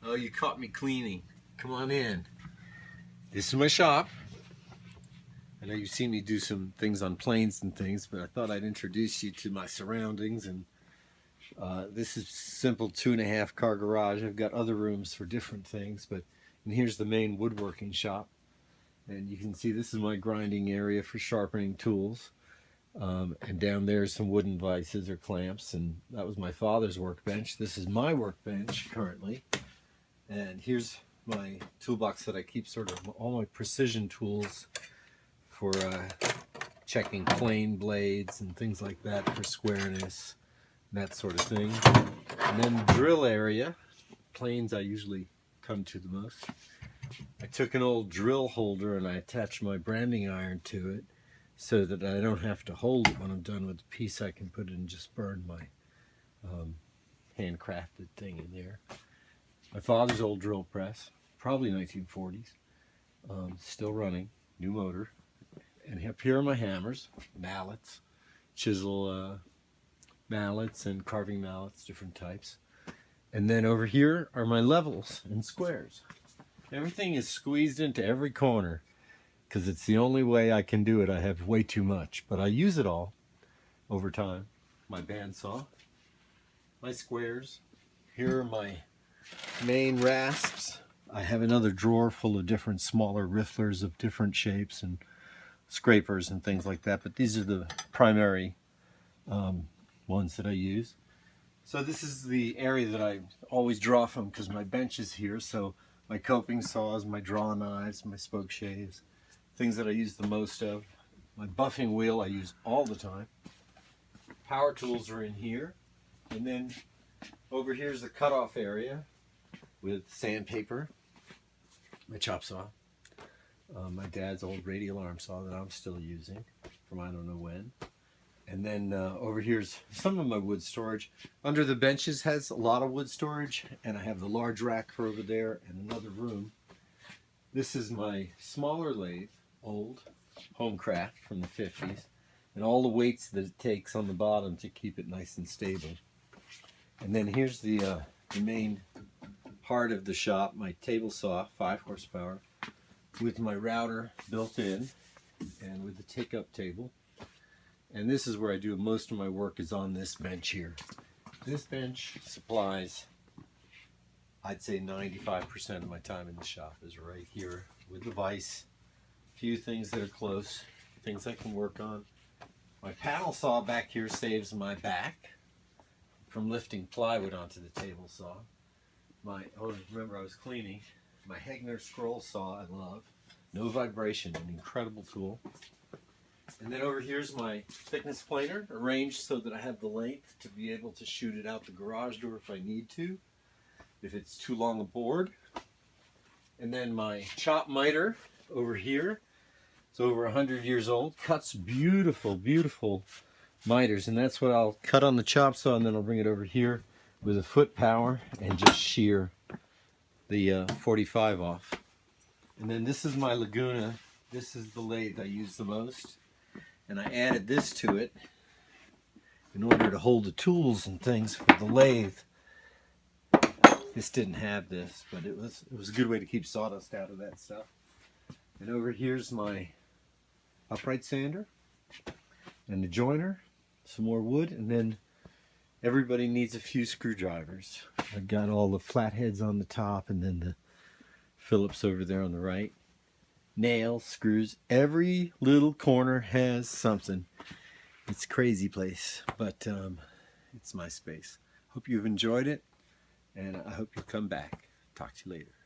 Oh, you caught me cleaning. Come on in. This is my shop. I know you've seen me do some things on planes and things, but I thought I'd introduce you to my surroundings. And this is simple 2.5 car garage. I've got other rooms for different things, and here's the main woodworking shop. And you can see this is my grinding area for sharpening tools. And down there is some wooden vices or clamps, and that was my father's workbench. This is my workbench currently. And here's my toolbox that I keep sort of all my precision tools for checking plane blades and things like that for squareness, that sort of thing. And then drill area, planes I usually come to the most. I took an old drill holder and I attached my branding iron to it so that I don't have to hold it when I'm done with the piece. I can put it and just burn my handcrafted thing in there. My father's old drill press, probably 1940s, still running, new motor. And up here are my hammers, mallets, chisel mallets and carving mallets, different types. And then over here are my levels and squares. Everything is squeezed into every corner because it's the only way I can do it. I have way too much, but I use it all over time. My bandsaw, my squares. Here are my main rasps. I have another drawer full of different smaller rifflers of different shapes and scrapers and things like that, but these are the primary ones that I use. So this is the area that I always draw from because my bench is here. So my coping saws, my draw knives, my spoke shaves, things that I use the most of. My buffing wheel I use all the time. Power tools are in here. And then over here is the cutoff area with sandpaper, my chop saw, my dad's old radial arm saw that I'm still using from I don't know when. And then over here's some of my wood storage. Under the benches has a lot of wood storage, and I have the large rack for over there and another room. This is my smaller lathe, old homecraft from the 50s, and all the weights that it takes on the bottom to keep it nice and stable. And then here's the main part of the shop, my table saw, 5 horsepower, with my router built in and with the take-up table. And this is where I do most of my work, is on this bench here. This bench supplies, I'd say 95% of my time in the shop is right here with the vise. A few things that are close, things I can work on. My paddle saw back here saves my back from lifting plywood onto the table saw. Remember I was cleaning. My Hegner scroll saw I love. No vibration, an incredible tool. And then over here's my thickness planer, arranged so that I have the length to be able to shoot it out the garage door if I need to, if it's too long a board. And then my chop miter over here, it's over 100 years old, cuts beautiful, beautiful miters, and that's what I'll cut on the chop saw, and then I'll bring it over here with a foot power and just shear the 45 off. And then this is my Laguna. This is the lathe I use the most. And I added this to it in order to hold the tools and things for the lathe. This didn't have this, but it was a good way to keep sawdust out of that stuff. And over here's my upright sander and the joiner, some more wood, and then everybody needs a few screwdrivers. I've got all the flatheads on the top and then the Phillips over there on the right. Nails, screws, every little corner has something. It's a crazy place, but it's my space. Hope you've enjoyed it, and I hope you'll come back. Talk to you later.